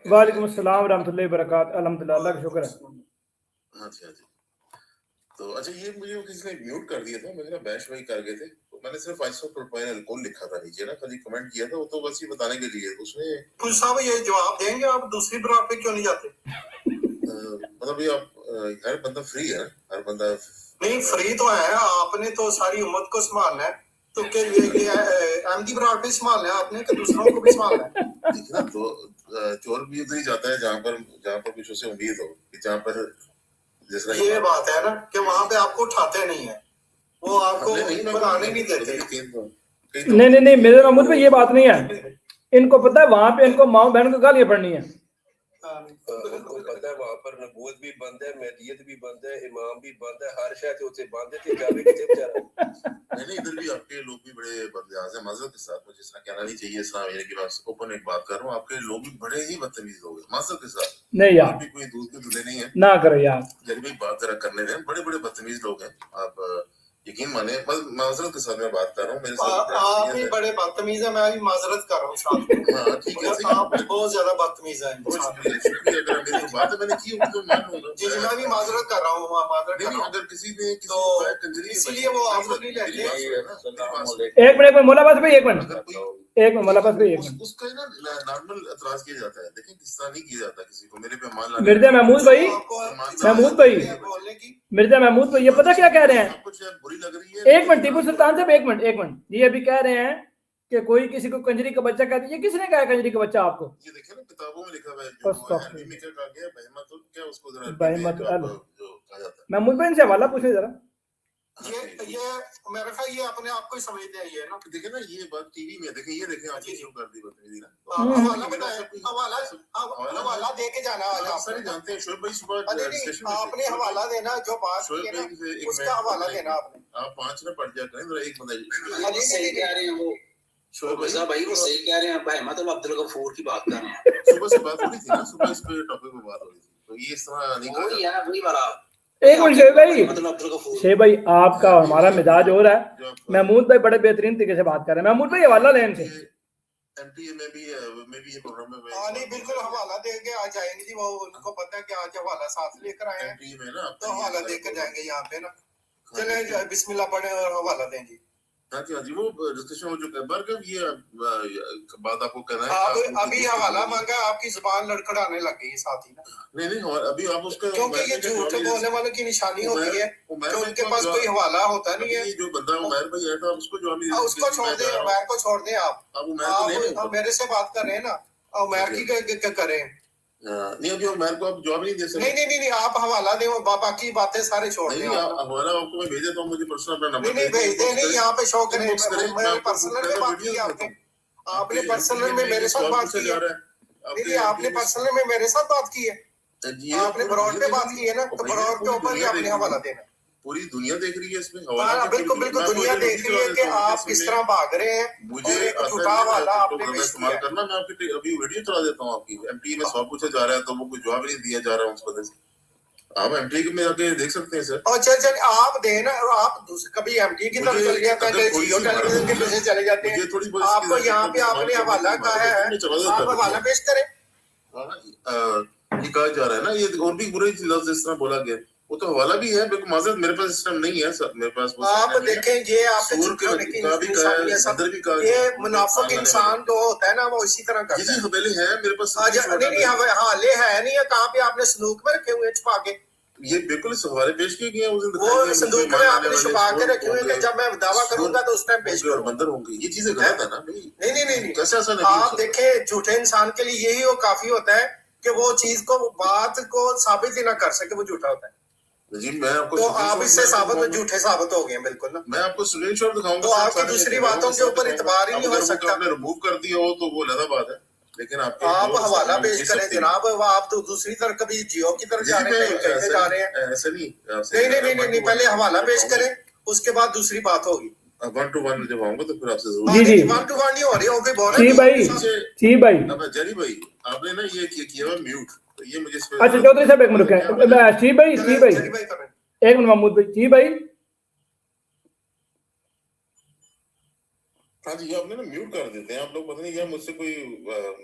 वालेकुम अस्सलाम रहमतुल्लाहि व बरकातहू। अल्हम्दुलिल्लाह, अल्लाह का शुक्र है। हाँ जी। तो अच्छा, ये मुझे किसी ने म्यूट कर दिया था, मेरा बैश भाई कर गए थे, तो मैंने सिर्फ आइसोप्रोपाइल अल्कोहल लिखा था नीचे ना, खाली कमेंट किया था, वो तो बस ये बताने के लिए उसने। कुछ साहब ये जवाब देंगे, आप दूसरी बरात पे क्यों नहीं जाते? मतलब ये आप हर बंदा फ्री है, हर बंदा नहीं फ्री तो है, आपने तो सारी उम्मत को संभालना है, तो क्या ये अहमदी बरात पे संभालना है आपने कि दूसरों को भी संभालना है? देखना तो चोर भी उधर ही जाता है जहाँ पर कुछ उसे उम्मीद हो, जहाँ पर ये बात है ना कि वहाँ पे आपको उठाते नहीं है, वो आपको बनाने नहीं देते। नहीं, मेरे महमूद पे ये बात नहीं है। इनको पता है वहाँ पे इनको माँ बहन को गालियाँ पढ़नी है। उनको पता है वहाँ पर नबूवत भी बंद है, महदियत भी बंद है, इमाम भी बंद है, हर शय उसे बंद है, जावे किसे बेचारा। नहीं, इधर भी आपके लोग भी बड़े बदमिजाज हैं, माज़रत के साथ, मुझे इस तरह कहना नहीं चाहिए, इस्लाम ये कि मैं ओपन एक बात कर रहा हूँ, आपके लोग भी बड़े ही बदतमीज लोग हैं, माज़रत के साथ। नहीं यार, भी कोई दूध के दूल्हे नहीं है, ना करो यार, जब भी बात जरा करने दें, बड़े बदतमीज लोग हैं, आप यकीन माने, माज़रत के साथ मैं बात कर रहा हूँ, मेरे साथ आप भी बड़े बदतमीज हैं, मैं भी माजरत कर रहा हूँ साथ में। हाँ ठीक है, आप बहुत ज्यादा बदतमीज हैं। शुक्रिया, अगर मेरी बात मैंने की होगी तो मान लूंगा। जी मैं भी माजरत कर रहा हूँ, माजरत नहीं, अगर किसी ने तो इसलिए वो आपको नहीं लेते। एक मिनट मोला बस भाई, एक मिनट मोला बस भाई, उसका ना नॉर्मल एतराज किया जाता है, लेकिन किस तरह नहीं किया जाता किसी को, मेरे पे मान ला। मिर्जा महमूद भाई, मिर्जा महमूद भाई, ये पता क्या कह रहे हैं? बुरी लग रही है। एक मिनट टीपू सुल्तान साहब, एक मिनट, ये अभी कह रहे हैं कि कोई किसी को कंजरी का बच्चा कहती है। किसने कहा कंजरी का बच्चा आपको? ये देखिए ना किताबों में लिखा हुआ है, जो अरबी में क्या कहा गया, बहमत क्या उसको जरा बहमत जो कहा जाता है। महमूद भाई से हवाला पूछे जरा। ये मेरा ख्याल ये अपने आप को ही समझते हैं ये ना। देखिए ना, ये बात टीवी में देखें, ये देखें आज शुरू कर दी बदतमीजी ना। हवाला दे के जाना, आप सारे जानते हैं। शोएब भाई सुबह स्टेशन में आपने हवाला देना, जो बात की है ना उसका हवाला देना आपने। आप 5 ना पढ़ जाया करें, जरा एक बंदा सही कह रहे हैं वो शोएब भाई वो सही कह रहे हैं। भाई मतलब अब्दुल गफूर की बात कर रहे हैं, सुबह से बात हो रही थी ना, सुबह इस पे टॉपिक पे बात हो रही थी, तो ये इस तरह नहीं कहा यार वही वाला। एक मिनट शेख भाई, आपका और हमारा मिजाज हो रहा है। महमूद भाई बड़े बेहतरीन तरीके से बात कर रहे हैं। महमूद भाई हवाला लेने से एमटीए में भी ये प्रोग्राम में नहीं बिल्कुल हवाला देके आ जाएंगे जी, वो उनको पता है कि आज हवाला साथ लेकर आए हैं, एमटीए में ना तो हवाला देकर जाएंगे यहाँ पे ना। चले बिस्मिल्लाह पढ़े और हवाला दें जी। हाँ जी, वो डिस्कशन हो चुका है। बरकत ये बात आपको कहना है, आप अभी हवाला मांगा, आपकी जुबान लड़खड़ाने लग गई साथ ही ना। नहीं, और अभी आप उसका, क्योंकि ये झूठ बोलने वालों की निशानी होती है कि उनके पास कोई हवाला होता नहीं है। जो बंदा उमैर भाई है, तो उसको जो उसको छोड़ दें, उमैर को छोड़ दें। आप मेरे से बात कर रहे हैं ना, उमैर की करें। नहीं, अभी उमैर को आप जवाब नहीं दे सकते। नहीं, आप हवाला दें, बाकी बातें सारे छोड़ दें। हवाला आपको मैं भेजा तो मुझे पर्सनल अपना नंबर नहीं भेजते नहीं, यहाँ पे शो करें। पर्सनल में बात की आपने पर्सनल में मेरे साथ बात की है। नहीं, आपने पर्सनल में मेरे साथ बात की है, आपने ब्रॉड पे बात की है ना, तो ब्रॉड के ऊपर ही आपने हवाला देना। पूरी दुनिया देख रही है इसमें। बिल्कुल दुनिया देख रही है कि आप किस तरह भाग रहे हैं। मुझे झूठा हवाला आपने इस्तेमाल करना, मैं आपकी अभी वीडियो चला देता हूँ आपकी। एमटी में सवाल पूछा जा रहा है तो वो कोई जवाब नहीं दिया जा रहा है, उस वजह से आप एमटी में आके देख सकते हैं सर। और चल आप देना, आप कभी एमटी की तरफ चले जाते हैं, जियो टेलीविजन के पीछे चले जाते हैं। आपको यहाँ पे आपने हवाला कहा है, आप हवाला पेश करें। ये कहा जा रहा है ना, ये और भी बुरे लफ्ज इस तरह बोला गया, वो तो हवाला भी है। बिल्कुल माजरत, मेरे पास सिस्टम नहीं है सर, मेरे पास आप देखें ये आपने ये मुनाफिक इंसान जो होता है ना, वो इसी तरह करता है। हवेली है मेरे पास, नहीं हाले है नहीं है, कहाँ पे आपने संदूक में रखे हुए छुपा के? ये बिल्कुल सवाल पेश किए गए, वो संदूक में आपने छुपा के रखे हुए कि जब मैं दावा करूंगा तो उस टाइम पेश करूंगा। बंदर होंगे, ये चीजें गलत है ना। नहीं कैसे ऐसा नहीं? आप देखें, झूठे इंसान के लिए यही वो काफी होता है कि वो चीज को, बात को साबित ही ना कर सके, वो झूठा होता है जी। मैं आपको तो आप इससे साबित में झूठे साबित हो गए बिल्कुल ना। मैं आपको स्क्रीनशॉट दिखाऊंगा, तो आपकी दूसरी बातों के ऊपर इतबार ही नहीं हो सकता। आपने रिमूव कर दिया हो तो वो अलग बात है, लेकिन आप हवाला पेश करें जनाब। आप तो दूसरी तरफ कभी जियो की तरफ जा रहे हैं, कैसे जा रहे हैं? ऐसे नहीं, पहले हवाला पेश करें, उसके बाद दूसरी बात होगी। 1 to 1 जब आऊंगा तो फिर आपसे जरूर। जी 1 to 1 नहीं हो रही होगी। जी भाई जरी भाई, आपने ना ये किया हुआ म्यूट, तो ये मुझे अच्छा चौधरी साहब एक मिनट रुकें। जी भाई एक मिनट महमूद भाई। जी भाई हाँ जी, ये आपने ना म्यूट कर देते हैं आप लोग, पता नहीं क्या मुझसे कोई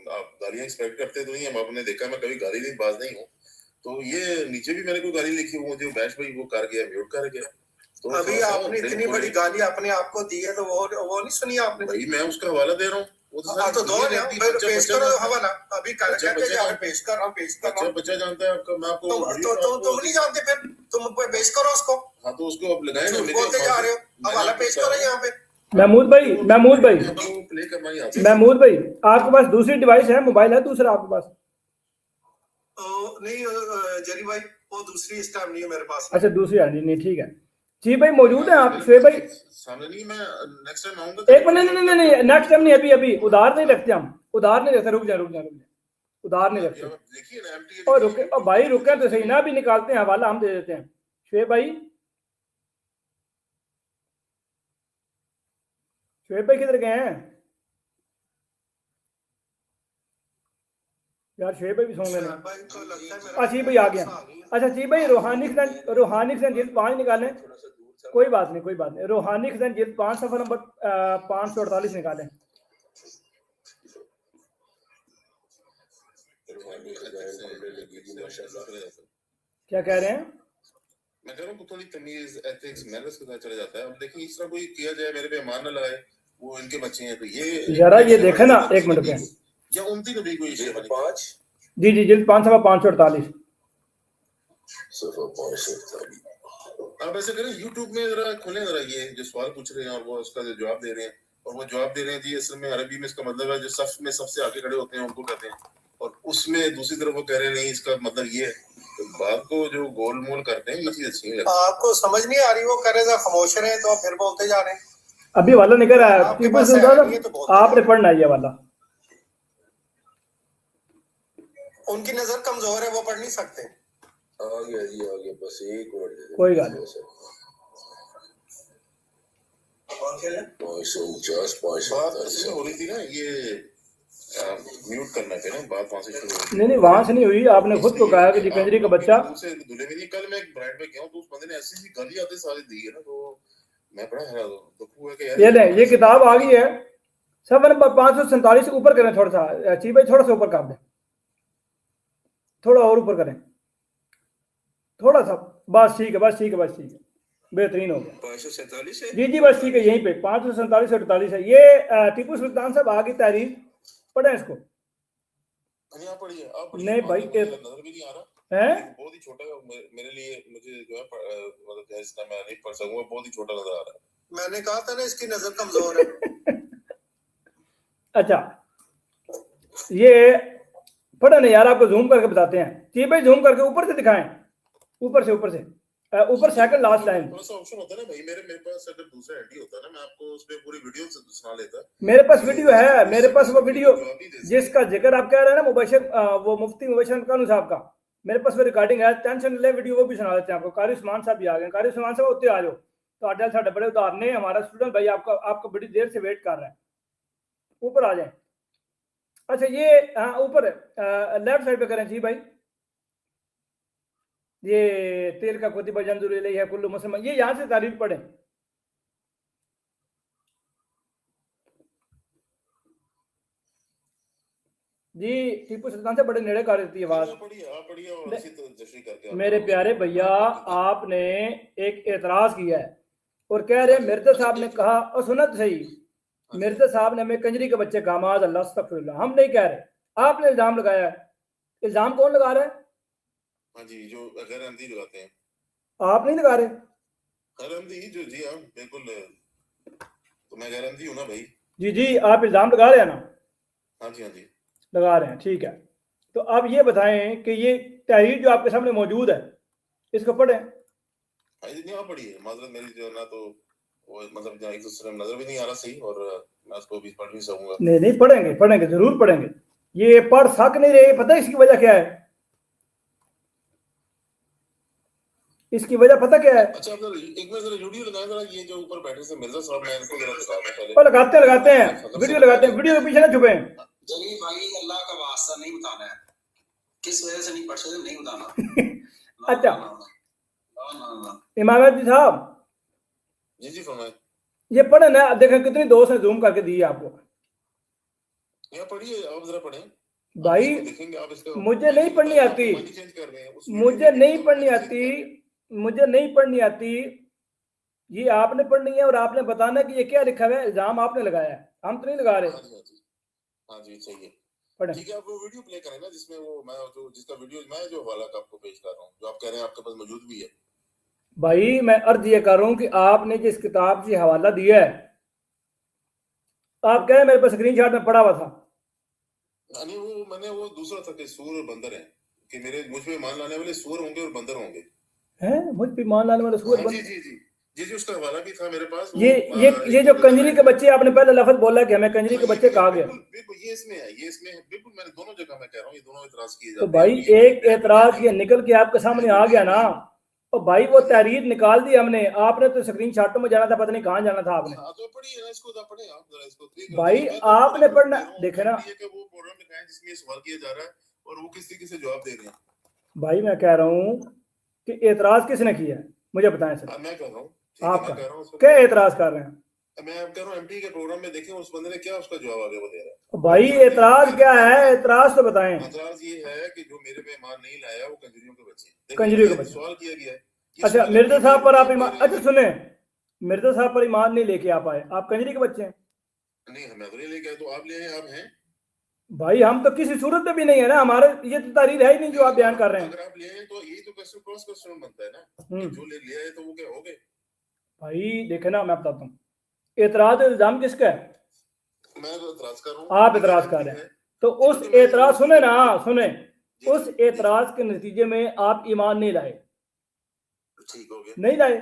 आप गालियां एक्सपेक्ट करते तो नहीं हम, आपने देखा मैं कभी गाली नहीं बाज नहीं हूँ, तो ये नीचे भी मैंने कोई गाली लिखी वो मुझे बैश भाई वो कर गया, म्यूट कर गया। तो अभी आपने इतनी बड़ी गाली अपने आप को दी है तो वो नहीं सुनी आपने? भाई मैं उसका हवाला दे रहा हूँ, वो तो हाँ तो दो ना, पेश करो हवाला। अभी कहते हैं पेश कर रहा हूँ। बच्चा जानता है आपका, मैं आपको तुम नहीं जानते, फिर तुम पेश करो उसको। हाँ तो उसको अब लगाए ना, बोलते जा रहे हो, हवाला पेश करो यहाँ पे। महमूद भाई प्ले करना ही आता है। महमूद भाई आपके पास दूसरी डिवाइस है, मोबाइल है दूसरा आपके पास? नहीं जरी भाई, वो दूसरी इस टाइम नहीं है मेरे पास। अच्छा दूसरी आ नहीं, ठीक है जी भाई, मौजूद है आप शुएब भाई? सामने नहीं, मैं नेक्स्ट टाइम आऊंगा। एक मिनट, नहीं नेक्स्ट टाइम नहीं, अभी उधार नहीं रखते हम, उधार नहीं रखते, रुक जा उधार नहीं रखते। देखिए ना एमटी और रुके, और भाई रुके तो सही ना, भी निकालते हैं हवाला, हम दे देते हैं। शुएब भाई किधर गए हैं यार? शुएब भाई भी सो गए ना। अच्छा भाई आ गया। अच्छा जी भाई, रूहानी खजान जिल्द 5 निकालें। कोई बात नहीं, रूहानी खजान जिल्द 5 सफा नंबर 548 निकालें। क्या कह रहे हैं? मैं कह रहा हूँ थोड़ी तमीज, एथिक्स, मैनर्स के साथ चला जाता है। अब देखिए इस तरह कोई किया जाए, मेरे पे मान न लगाए, वो इनके बच्चे हैं तो ये जरा ये देखे ना, एक मिनट पे, या उनकी नबी कोई शेर बनी। 5 जी जिल्द 5 सफा 548। आप ऐसे करें YouTube में जरा खोलें, जरा ये जो सवाल पूछ रहे हैं और वो उसका जो जवाब दे रहे हैं, और वो जवाब दे रहे हैं जी असल में अरबी में इसका मतलब है जो सफ में सबसे आगे खड़े होते हैं उनको कहते हैं, और उसमें दूसरी तरफ वो कह रहे हैं नहीं इसका मतलब ये है। तो बात को जो गोल मोल करते हैं ये चीज अच्छी नहीं लगती। आपको समझ नहीं आ रही, वो कह रहे खामोश रहे तो फिर बोलते जा रहे हैं। अभी वाला निकल रहा है, आपने पढ़ना है ये वाला। उनकी नजर कमजोर है, वो पढ़ नहीं सकते। आ गया जी, आ गया, बस एक मिनट। कोई बात नहीं। 549 हो रही थी ना ये म्यूट करना थे ना, बात वहां से शुरू नहीं वहां से नहीं हुई, आपने खुद तो कहा कि कंजरी का बच्चा। दूल्हे में नहीं, कल मैं एक ब्राइड में गया हूँ तो उस बंदे ने ऐसी सी गाली आते सारी दी है ना, तो मैं बड़ा हैरान दुख हुआ कि यार ये ले, ये किताब आ गई है, सब नंबर 547 से ऊपर करें थोड़ा सा। ची भाई थोड़ा सा ऊपर कर दें, थोड़ा और ऊपर करें, थोड़ा सा, बस ठीक है, बेहतरीन हो गया। 547 है जी बस ठीक है, यहीं पे 547 से 48 है। ये टीपू सुल्तान साहब आगे तहरीर पढ़े इसको। आप पढ़िए, नहीं भाई नजर भी नहीं आ रहा है, बहुत ही छोटा मेरे लिए, मुझे जो है मतलब इसका मैं नहीं पढ़ सकूंगा, बहुत ही छोटा नजर आ रहा है। मैंने कहा था ना इसकी नजर कमजोर है। अच्छा ये पढ़े नहीं यार, आपको जूम करके बताते हैं। जी भाई जूम करके ऊपर से दिखाएं, ऊपर सेकंड लास्ट लाइन। थोड़ा सा ऑप्शन होता है ना भाई, मेरे पास अगर दूसरा एंटी होता ना, मैं आपको उस पे पूरी वीडियो से सुना लेता। मेरे पास वीडियो है, मेरे पास वो वीडियो जिसका जिक्र आप कह रहे हैं ना, मुबशर वो मुफ्ती मुबशर कानू साहब का, मेरे पास वो रिकॉर्डिंग है। टेंशन ले, वीडियो वो भी सुना देते हैं आपको। कारी उस्मान साहब भी आ गए। कारी उस्मान साहब उत्ते आ जाओ, तो आडल साढ़े बड़े उतार ने, हमारा स्टूडेंट भाई आपका बड़ी देर से वेट कर रहा है, ऊपर आ जाए। अच्छा ये ऊपर लेफ्ट साइड पे करें जी भाई, ये तेल का कुतिबा जंजुर इलैहि कुल्लु मुसलमान, ये यहाँ से तारीफ पढ़े। जी टीपू सुल्तान से बड़े नेड़े कर देती आवाज। मेरे प्यारे भैया आपने एक एतराज किया है और कह रहे मिर्जा साहब ने कहा, और सुनत सही, मिर्जा साहब ने हमें कंजरी के बच्चे कहा, माज अल्लाह अस्तगफिरुल्लाह। हम नहीं कह रहे, आपने इल्जाम लगाया है। इल्जाम कौन लगा रहा है? हाँ जी, जो गैर अहमदी लगाते हैं। आप नहीं लगा रहे? गैर अहमदी जो, जी हाँ बिल्कुल, तो मैं गैर अहमदी हूँ ना भाई। जी आप इल्जाम लगा रहे हैं ना? हाँ जी लगा रहे हैं, ठीक है। तो अब ये बताएं कि ये तहरीर जो आपके सामने मौजूद है, इसको पढ़ें। हाँ पढ़िए, माजरत मेरी जो है ना, तो वो मतलब एक दूसरे नजर भी नहीं आ रहा सही, और मैं उसको भी पढ़ नहीं सकूंगा। नहीं पढ़ेंगे जरूर पढ़ेंगे। ये पढ़ सक नहीं रहे, पता है इसकी वजह क्या है? इसकी वजह पता क्या है? अच्छा एक बार जरा वीडियो लगाएं, जरा ये जो ऊपर बैठे से मिर्जा साहब, मैं इनको जरा दिखाता पहले। लगाते हैं वीडियो के पीछे ना छुपे। जलील भाई अल्लाह का वास्ता नहीं बताना है, किस वजह से नहीं पढ़ सकते, नहीं बताना। अच्छा इमाम जी साहब, जी फरमाएं। ये पढ़े ना, देखें कितनी दोस्त ने जूम करके दी है आपको। यहाँ पढ़िए, आप जरा पढ़ें भाई देखेंगे आप इसका। मुझे नहीं पढ़नी आती, चेंज कर रहे हैं मुझे नहीं पढ़नी आती, मुझे नहीं पढ़नी आती, ये आपने पढ़नी है और आपने बताना कि ये क्या लिखा हुआ है, इल्जाम आपने लगाया है, हम तो नहीं लगा रहे। हाँ जी सही है, पढ़े। ठीक है, आप वो वीडियो प्ले करें ना जिसमें वो मैं जो जिसका वीडियो मैं जो हवाला का आपको पेश कर रहा हूँ, जो आप कह रहे हैं आपके पास मौजूद भी है। भाई मैं अर्ज ये कर रहा हूँ कि आपने जिस किताब से हवाला दिया है, आप कह रहे हैं मेरे पास स्क्रीनशॉट में पड़ा हुआ था। नहीं वो मैंने वो दूसरा था कि सूर और बंदर है, कि मेरे मुझ पे मान लाने वाले सूर होंगे और बंदर होंगे। हैं मुझ पे मान लाने वाले सूर जी जी जी जी जी, उसका हवाला भी था मेरे पास। ये जो कंजरी के बच्चे आपने पहले लफ्ज बोला कि हमें कंजरी के बच्चे कहा गया, बिल्कुल ये इसमें है, ये इसमें है, बिल्कुल मैंने दोनों जगह मैं कह रहा हूँ ये दोनों एतराज किए तो जाते भाई हैं। एक एतराज ये निकल के आपके सामने आ गया ना, और भाई वो तहरीर निकाल दी हमने, आपने तो स्क्रीन शॉटों में जाना था, पता नहीं कहाँ जाना था आपने। तो पढ़िए ना इसको, पढ़े आप जरा इसको। भाई आपने पढ़ना, देखे ना कि वो प्रोग्राम में कहा है जिसमें सवाल किया जा रहा है और वो किस तरीके से जवाब दे रहे हैं। भाई मैं कह रहा हूँ कि एतराज किसने किया है, मुझे बताएं सर। मैं कह रहा हूँ आपका क्या एतराज कर रहे हैं? मैं कह रहा हूँ एमटी के प्रोग्राम में देखें उस बंदे ने क्या उसका जवाब आगे वो दे रहा है। भाई एतराज क्या है, एतराज तो बताएं। एतराज ये है कि जो मेरे पे ईमान नहीं लाया वो कंजरियों के बच्चे, कंजरियों के बच्चे सवाल किया गया है। अच्छा मिर्जा साहब पर आप ईमान, अच्छा सुने, मिर्जा साहब पर ईमान नहीं लेके आप आए, आप कंजरी के बच्चे हैं? नहीं हमें तो नहीं लेके आए, तो आप ले आए, आप हैं भाई हम तो किसी सूरत में भी नहीं है ना, हमारे ये तो तारीर है ही नहीं जो आप बयान कर रहे हैं। अगर आप ले आए तो यही तो क्वेश्चन क्रॉस क्वेश्चन बनता है ना, जो ले आए तो वो क्या हो गए। भाई देखे ना, मैं बताता हूँ एतराज इल्जाम किसका है, मैं तो एतराज कर रहा हूँ, आप एतराज कर रहे हैं। तो उस एतराज सुने ना, सुने, उस एतराज के नतीजे में आप ईमान नहीं लाए, ठीक हो गया, नहीं लाए,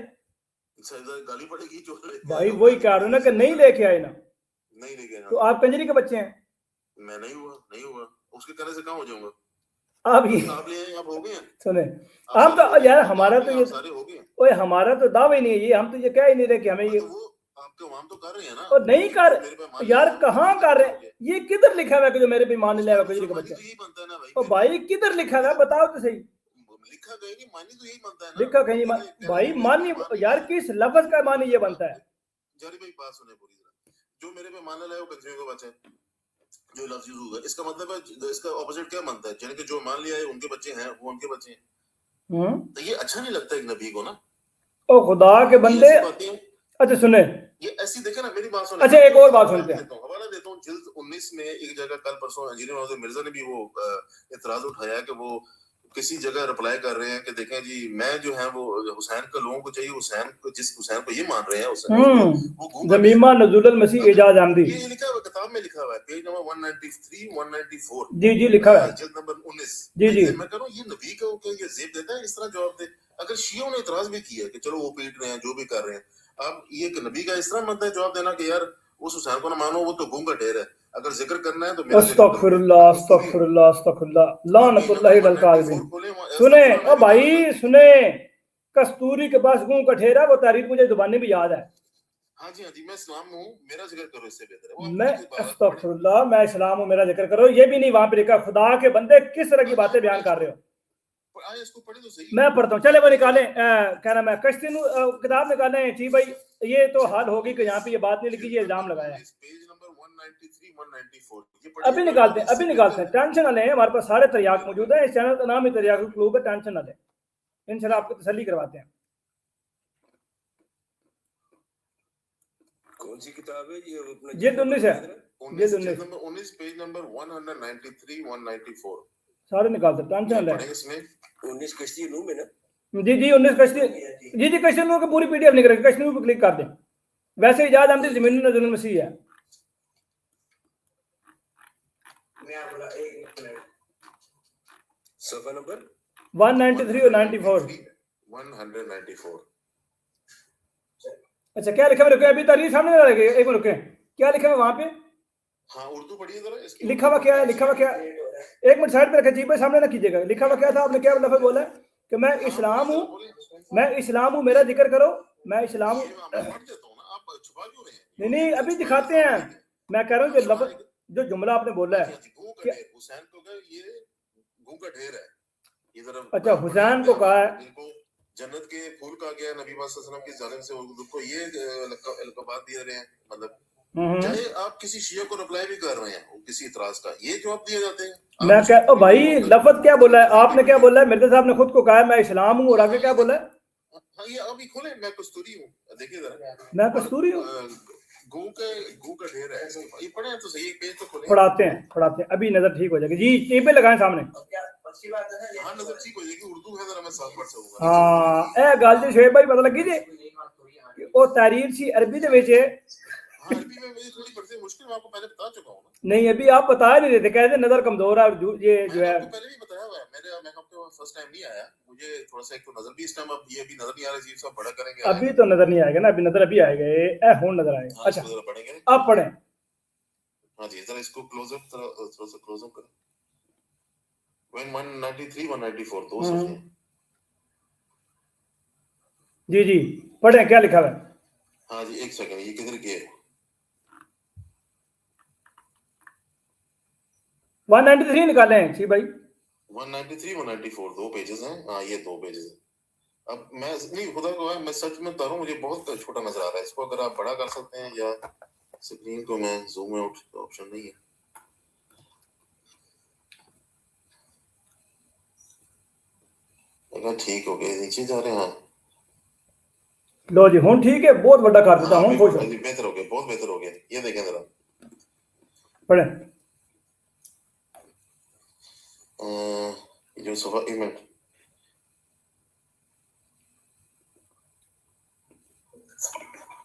गाली पड़ेगी जो भाई वही कह रहे हो ना कि नहीं लेके आए ना, नहीं लेके तो आप कंजरी के बच्चे हैं। मैं नहीं हुआ उसके कहने से कहाँ हो जाऊंगा। आप ये आप ले आए, आप हो गए, सुने, हम तो यार हमारा तो ये सारे हो गए, ओए हमारा तो दावा ही नहीं है ये, हम तो ये कह ही नहीं रहे कि हमें ये, वो आपके वाम तो कर रहे हैं ना, और नहीं कर यार, कहाँ कर रहे हैं, ये किधर लिखा हुआ है कि जो मेरे पे मान नहीं लाएगा कंजरी के बच्चे, यही बनता है ना भाई। और भाई किधर लिखा हुआ है बताओ तो सही, लिखा गया नहीं, मानी तो यही बनता है ना, लिखा कहीं भाई मानी यार, किस लफ्ज का मानी ये बनता है। जारी भाई बात सुने पूरी तरह, जो मेरे पे मान लाया वो कंजरियों के बच्चे, जो लफ्ज यूज होगा इसका मतलब है, इसका ऑपोजिट क्या बनता है, यानी कि जो मान लिया है उनके बच्चे हैं वो उनके बच्चे हैं। तो ये अच्छा नहीं लगता एक नबी को ना, ओ खुदा के बंदे। अच्छा सुने, ये ऐसी देखे ना, मेरी बात सुने। अच्छा एक और बात सुनते हैं, हवाला देता हूँ जिल्द 19 में एक जगह कल परसों इंजीनियर नवाजुद्दीन मिर्जा ने भी वो इतराज उठाया कि वो किसी जगह रिप्लाई कर रहे हैं कि देखें जी मैं जो है वो हुसैन का लोगों को चाहिए, हुसैन को जिस हुसैन को ये मान रहे हैं वो जमीमा नज़ुल मसीह एजाज अहमदी, ये लिखा हुआ किताब में लिखा हुआ है, पेज नंबर 193 194, जी जी लिखा हुआ है, जिल्द नंबर 19। जी जी मैं कह रहा हूँ ये नबी को क्या ये ज़ेब देता है इस तरह जवाब दे। अगर शियों ने इतराज भी किया कि चलो वो पीट रहे हैं जो भी कर रहे हैं, अब ये नबी का इस तरह मत है जवाब देना कि यार उस हुसैन को ना मानो, वो तो गूंगा ढेर है, अगर जिक्र करना है तो अस्तगफिरुल्लाह अस्तगफिरुल्लाह अस्तगफिरुल्लाह लानतुल्लाहि वल काज़िबीन। सुने ओ भाई सुने, कस्तूरी के पास गूं का ठेरा, वो तारीख मुझे जुबानी भी याद है। हाँ जी मैं इस्लाम हूँ, मेरा जिक्र करो, इससे बेहतर है मैं अस्तगफिरुल्लाह, मैं इस्लाम हूँ, मेरा जिक्र करो, ये भी नहीं वहां पे लिखा। खुदा के बंदे किस तरह की बातें बयान कर रहे हो, इसको पढ़े तो सही। मैं पढ़ता हूँ, चले वो निकालें, क्या नाम है, कश्ती किताब निकालें। ठीक भाई, ये तो हाल होगी कि यहाँ पे ये बात नहीं लिखी, ये इल्जाम लगाया है। पेज नंबर 193 194 अभी निकालते हैं, अभी निकालते हैं, टेंशन ना लें, हमारे पास सारे तरियाक मौजूद है, इस चैनल का नाम ही तरियाक क्लूब है, टेंशन ना लें, इंशाल्लाह आपको तसल्ली करवाते हैं। कौन सी किताब है ये? जिल्द 19 है, जिल्द 19 पेज नंबर 193 194 सारे निकालते हैं, टेंशन ना लें। इसमें 19 कश्ती नूह में ना, जी जी 19 कश्ती, जी जी कश्ती नूह की पूरी पीडीएफ निकल रही है, कश्ती नूह पे क्लिक कर दें। वैसे इजाज अहमदी ज़मीन नज़ुल मसीह है। सफा नंबर 193 और 94 194। अच्छा क्या लिखा हुआ, रुके अभी तारीख सामने ना लगे, एक मिनट रुके, क्या लिखा हुआ वहां पे? हाँ उर्दू पढ़िए जरा इसकी। लिखा हुआ क्या है, लिखा हुआ क्या, एक मिनट साइड पे रखे जी भाई, सामने ना कीजिएगा। लिखा हुआ क्या था, आपने क्या लफ्ज़ बोला है कि मैं इस्लाम हूँ, मैं इस्लाम हूँ, मेरा जिक्र करो, मैं इस्लाम हूँ। नहीं नहीं अभी दिखाते हैं, मैं कह रहा हूँ जो लफ्ज़, जो जुमला आपने बोला है कि हुसैन को ये गूं का ढेर है, अच्छा हुसैन को कहा है, जन्नत के फूल कहा गया नबी पाक सल्लल्लाहु अलैहि वसल्लम की जानिब से, उर्दू को ये लक़ब दिए रहे हैं, मतलब चाहे आप किसी शिया को रिप्लाई भी कर रहे हैं किसी इतराज का, ये जवाब दिए जाते हैं। मैं क्या भाई लफ्ज क्या बोला है आपने, क्या बोला है? मिर्जा साहब ने खुद को कहा है मैं इस्लाम हूँ, और आगे क्या बोला है? हाँ ये अभी खोले, मैं कस्तूरी हूँ, देखिए जरा, मैं कस्तूरी हूँ। गू का ढेर है, ये पढ़े हैं तो सही, एक पेज तो खोले, पढ़ाते हैं अभी नजर ठीक हो जाएगी जी, टी पे लगाएं सामने। हाँ नजर ठीक हो जाएगी, उर्दू है जरा मैं साफ पढ़ सकूंगा। हाँ ए गल जी शोएब भाई पता लगी जी वो तहरीर सी अरबी दे विच है। हाँ अरबी में मेरी थोड़ी पढ़ते मुश्किल, मैं आपको पहले बता चुका हूँ ना। नहीं अभी आप बता नहीं रहे थे, कहते नजर कमजोर है और ये जो है आपको पहले भी बताया हुआ है, मैं आपको फर्स्ट टाइम नहीं आया, मुझे थोड़ा सा एक तो नजर भी इस टाइम, अब ये अभी नजर नहीं आ रहा, जी सब बड़ा करेंगे अभी तो नजर नहीं आएगा ना, अभी नजर अभी आएगा, ए हुन नजर आएगा। अच्छा पढ़ेंगे, आप पढ़ें। हाँ जी जरा इसको क्लोजअप, थोड़ा सा क्लोजअप करें। When 193 194 दो सफे हैं। जी जी पढ़ें, क्या लिखा हुआ है? हाँ जी एक सेकंड, ये किधर गए? 193 निकालें जी भाई। 193 194 दो पेजेस हैं, हाँ ये दो पेजेस हैं। अब मैं नहीं, खुदा को है, मैं सच में बता रहा हूँ, मुझे बहुत छोटा नजर आ रहा है, इसको अगर आप बड़ा कर सकते हैं, या स्क्रीन को मैं जूम आउट का ऑप्शन नहीं है। अगर ठीक हो गए, नीचे जा रहे हैं, लो जी हुन ठीक है, बहुत बड़ा कर देता हूँ, खुश हो। बेहतर हो गया, बहुत बेहतर हो गया, ये देखें जरा, पढ़ें। जो सफा एक मिनट,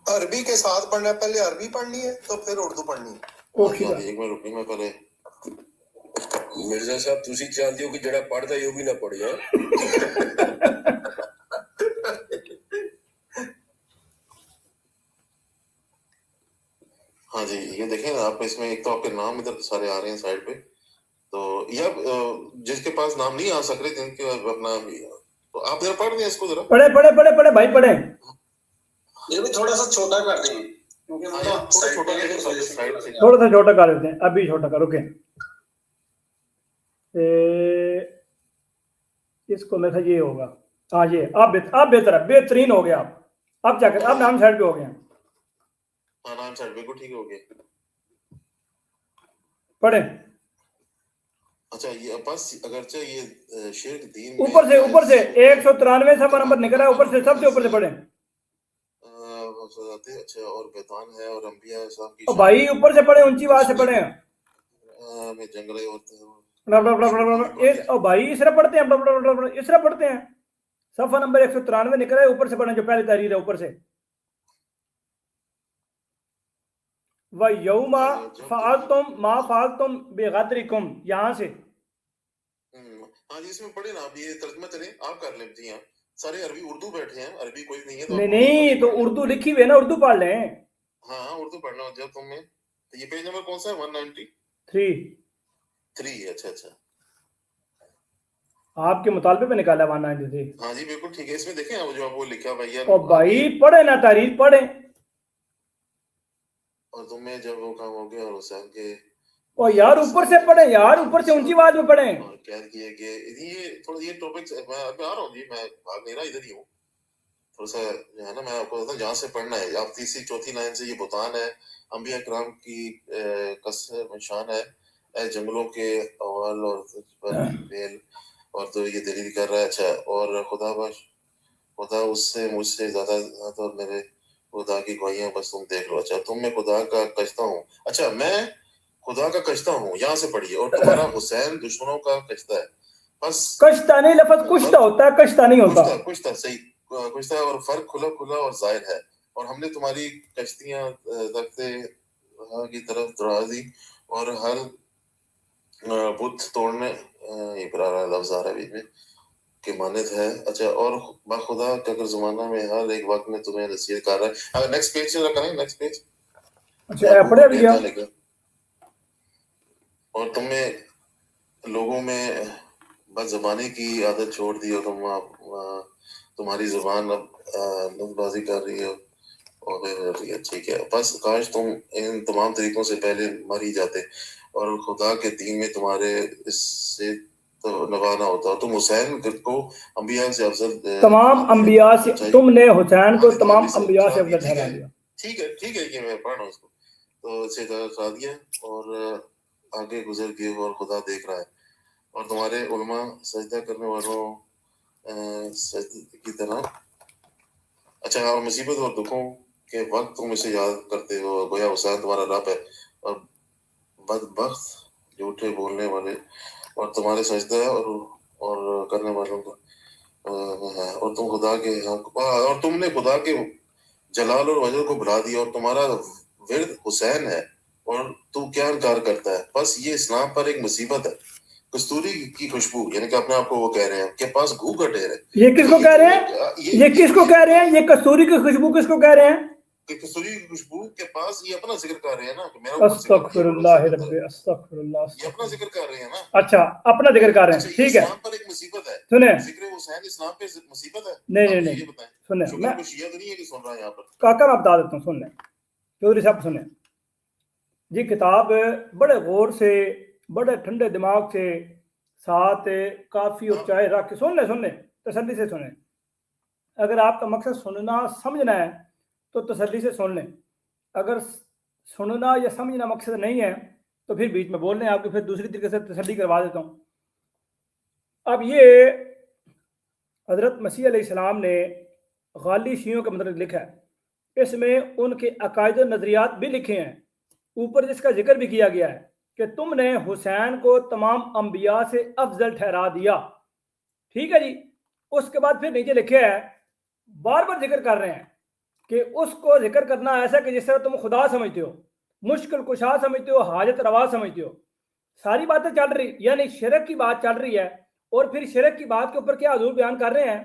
अरबी के साथ पढ़ना है, पहले अरबी पढ़नी है तो फिर उर्दू पढ़नी है। एक मिनट रुकिए, मैं पहले मिर्जा साहब ਤੁਸੀਂ ਚਾਹੁੰਦੇ ਹੋ ਕਿ ਜਿਹੜਾ ਪੜਦਾ ਹੈ ਉਹ ਵੀ ਨਾ ਪੜਿਆ। हाँ जी ये देखें आप, इसमें एक तो आपके नाम इधर सारे आ रहे हैं साइड पे, तो या जिसके पास नाम नहीं आ सक रहे, जिनके अपना, तो आप जरा पढ़ दें इसको जरा। पढ़े पढ़े पढ़े पढ़े भाई पढ़े। ये भी थोड़ा सा छोटा कर दें क्योंकि थोड़ा छोटा साइड से, थोड़ा सा छोटा कर देते हैं, अभी छोटा करो के इसको मेरा ये होगा। हाँ ये आप बेहतर है, बेहतरीन हो गया आप, अब जाकर अब नाम साइड पे हो गया। हाँ नाम साइड पे को ठीक हो गया। पढ़े। अच्छा ये बस अगरचे ये शेर दीन ऊपर से 193 सफा नंबर निकल रहा है, ऊपर से सबसे ऊपर से पढ़े। अच्छा और बेतान है और अंबिया साहब की, भाई ऊपर से पढ़े, ऊंची आवाज से पढ़े। में जंगले होते हैं भाई इस तरह पढ़ते हैं, इस तरह पढ़ते हैं। सफा नंबर 193 निकल रहा है, ऊपर से पढ़े, जो पहली तहरीर है ऊपर से। व यौमा फालतुम मा फालतुम बेगदरिकुम, यहाँ से। हाँ जी इसमें पढ़े ना, आप ये तर्जुमा चले आप कर लें जी। हाँ सारे अरबी उर्दू बैठे हैं, अरबी कोई नहीं है तो नहीं तो उर्दू लिखी हुई है ना, उर्दू पढ़ लें। हाँ उर्दू पढ़ना जब तुम्हें, तो ये पेज नंबर कौन सा है? 193। अच्छा आपके मुतालबे पे निकाला 193। हाँ जी बिल्कुल ठीक है, इसमें देखें आप जो आप वो लिखा भैया, और भाई पढ़े ना तहरीर पढ़े। और तुम्हें जब वो काम हो गया और हुसैन के, और यार ऊपर से पढ़े यार, ऊपर से ऊंची आवाज में पढ़े। कैद किए गए, ये थोड़ा ये टॉपिक मैं आ रहा हूँ जी, मैं भाग नहीं रहा, इधर ही हूँ थोड़ा सा जो है ना, मैं आपको बताता हूँ जहाँ से पढ़ना है। आप तीसरी चौथी लाइन से, ये बुतान है, अंबिया कराम की कसम शान है, जंगलों के अवाल और बेल, और तो ये दलील कर रहा है। अच्छा और खुदा उससे मुझसे ज्यादा और मेरे खुदा की गवाहियां बस तुम देख लो। अच्छा तुम मैं खुदा का कश्ता हूँ, अच्छा मैं खुदा का कश्ता हूँ, यहाँ से पढ़िए, और तुम्हारा हुसैन दुश्मनों का कश्ता है। बस कश्ता नहीं, लफ्ज कुश्ता होता है, कश्ता नहीं होता। कुश्ता सही, कुश्ता, और फर्क खुला और जाहिर है। और हमने तुम्हारी कश्तियां रखते की तरफ दौड़ा दी, और हर बुत तोड़ने, ये पुराना लफ्ज आ रहा है बीच में, के मानद है। अच्छा और बाखुदा के अगर जमाना में हर एक वक्त में तुम्हें नसीहत कर रहा है। अगर नेक्स्ट पेज से करें, नेक्स्ट पेज। अच्छा पढ़े भैया। और तुम्हें लोगों में बदज़बानी की आदत छोड़ दी, और तुम्हारी जुबान अब लुकबाजी कर रही है और ठीक है, बस काश तुम इन तमाम तरीकों से पहले मर ही जाते, और खुदा के दीन में तुम्हारे इससे تو نبھانا ہوتا ہے. تم حسین کو انبیاء سے افضل تمام انبیاء سے تم نے حسین کو تمام انبیاء سے افضل ٹھہرا دیا. ٹھیک ہے کہ میں پڑھ رہا ہوں اس کو. تو اسے ٹھہرا دیا اور آگے گزر گئے اور خدا دیکھ رہا ہے اور تمہارے علماء سجدہ کرنے والوں سجدہ کی طرح. اچھا, اور مصیبت اور دکھوں کے وقت تم اسے یاد کرتے ہو گویا حسین تمہارا رب ہے اور بدبخت جھوٹے بولنے والے اور تمہارے سجدہ اور کرنے والوں کو اور تم خدا کے اور تم نے خدا کے جلال اور وجہ کو بھلا دیا اور تمہارا ورد حسین ہے اور تو کیا انکار کرتا ہے. بس یہ اسلام پر ایک مصیبت ہے. کستوری کی خوشبو یعنی کہ اپنے آپ کو وہ کہہ رہے ہیں کہ پاس گھو کا ڈھیر ہے. یہ کس کو کہہ رہے ہیں؟ یہ کس کو کہہ رہے ہیں؟ یہ کستوری کی خوشبو کس کو کہہ رہے ہیں؟ کہ کستوری کی خوشبو کے پاس یہ اپنا ذکر کر رہے ہیں نا کہ میرا استغفر اللہ رب استغفر اللہ. یہ اپنا ذکر کر رہے ہیں نا. اچھا, اپنا ذکر کر رہے ہیں. ٹھیک ہے, اسلام پر ایک مصیبت ہے. سنیں, ذکر حسین اسلام پہ مصیبت ہے. نہیں, یہ بتائیں سنیں, شکر کو شیعہ تو نہیں ہے کہ سن رہا ہے یہاں پر. کاکا میں بتا دیتا ہوں, سن لیں چودھری صاحب, سنیں جی. کتاب بڑے غور سے بڑے ٹھنڈے دماغ سے ساتھ کافی اور چائے رکھ کے سن لیں تسلی سے سنیں. اگر آپ کا مقصد سننا سمجھنا ہے تو تسلی سے سن لیں. اگر سننا یا سمجھنا مقصد نہیں ہے تو پھر بیچ میں بول لیں, آپ کو پھر دوسری طریقے سے تسلی کروا دیتا ہوں. اب یہ حضرت مسیح علیہ السلام نے غالی شیعوں کے متعلق لکھا ہے. اس میں ان کے عقائد و نظریات بھی لکھے ہیں. اوپر جس کا ذکر بھی کیا گیا ہے کہ تم نے حسین کو تمام انبیاء سے افضل ٹھہرا دیا. ٹھیک ہے جی. اس کے بعد پھر نیچے لکھے ہے, بار بار ذکر کر رہے ہیں کہ اس کو ذکر کرنا ایسا کہ جس طرح تم خدا سمجھتے ہو, مشکل کشا سمجھتے ہو, حاجت روا سمجھتے ہو. ساری باتیں چل رہی, یعنی شرک کی بات چل رہی ہے. اور پھر شرک کی بات کے اوپر کیا حضور بیان کر رہے ہیں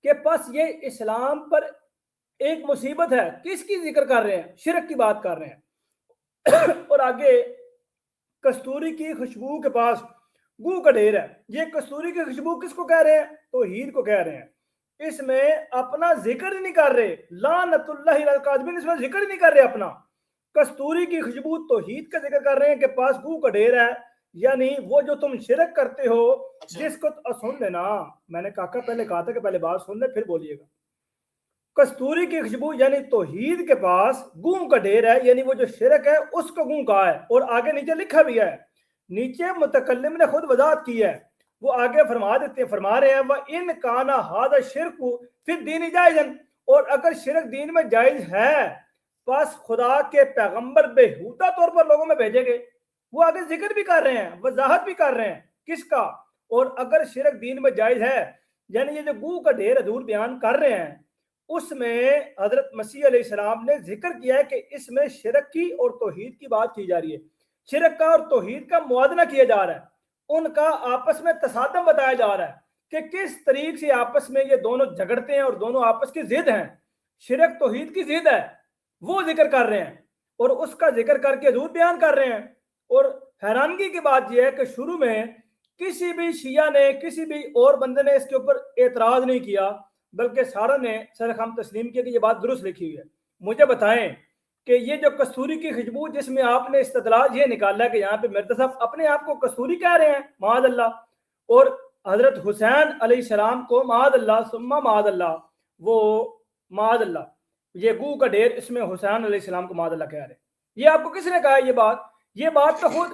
کہ بس یہ اسلام پر ایک مصیبت ہے. کس کی ذکر کر رہے ہیں؟ شرک کی بات کر رہے ہیں. اور آگے کستوری کی خوشبو کے پاس گو کا ڈھیر ہے. یہ کستوری کی خوشبو کس کو کہہ رہے ہیں؟ توحید کو کہہ رہے ہیں. اس میں اپنا ذکر ہی نہیں کر رہے. لعنت اللہ علی الکاذبین, اس میں ذکر ہی نہیں کر رہے اپنا. کستوری کی خوشبو توحید کا ذکر کر رہے ہیں کہ پاس گو کا ڈھیر ہے, یعنی وہ جو تم شرک کرتے ہو جس کو سن لینا. میں نے کہا پہلے کہا تھا کہ پہلے بات سن لے پھر بولیے گا. کستوری کی خوشبو یعنی توحید کے پاس گوں کا ڈھیر ہے, یعنی وہ جو شرک ہے اس کو گوں کہا ہے. اور آگے نیچے لکھا بھی ہے, نیچے متکلم نے خود وضاحت کی ہے. وہ آگے فرما دیتے ہیں, فرما رہے ہیں وَإِنْ كَانَ هَذَا الشِّرْكُ فِي الدِّينِ جَائِزًا, اور اگر شرک دین میں جائز ہے پس خدا کے پیغمبر بےہودہ طور پر لوگوں میں بھیجے گئے. وہ آگے ذکر بھی کر رہے ہیں, وضاحت بھی کر رہے ہیں کس کا. اور اگر شرک دین میں جائز ہے, یعنی یہ جو گو کا ڈھیر حضور بیان کر رہے ہیں اس میں حضرت مسیح علیہ السلام نے ذکر کیا ہے کہ اس میں شرک کی اور توحید کی بات کی جا رہی ہے. شرک کا اور توحید کا موازنہ کیا جا رہا ہے, ان کا آپس میں تصادم بتایا جا رہا ہے کہ کس طریقے سے آپس میں یہ دونوں جھگڑتے ہیں اور دونوں آپس کی ضد ہیں. شرک توحید کی ضد ہے, وہ ذکر کر رہے ہیں اور اس کا ذکر کر کے حضور بیان کر رہے ہیں. اور حیرانگی کی بات یہ ہے کہ شروع میں کسی بھی شیعہ نے, کسی بھی اور بندے نے اس کے اوپر اعتراض نہیں کیا, بلکہ ساروں نے سرخم تسلیم کیا کہ یہ بات درست لکھی ہوئی ہے. مجھے بتائیں کہ یہ جو کستوری کی خوشبو جس میں آپ نے استدلال یہ نکالا کہ یہاں پہ مرزا صاحب اپنے آپ کو کستوری کہہ رہے ہیں معاذ اللہ, اور حضرت حسین علیہ السلام کو معاذ اللہ ثم معاذ اللہ, وہ معاذ اللہ یہ گو کا ڈھیر, اس میں حسین علیہ السلام کو معاذ اللہ کہہ رہے ہیں. یہ آپ کو کس نے کہا یہ بات تو خود.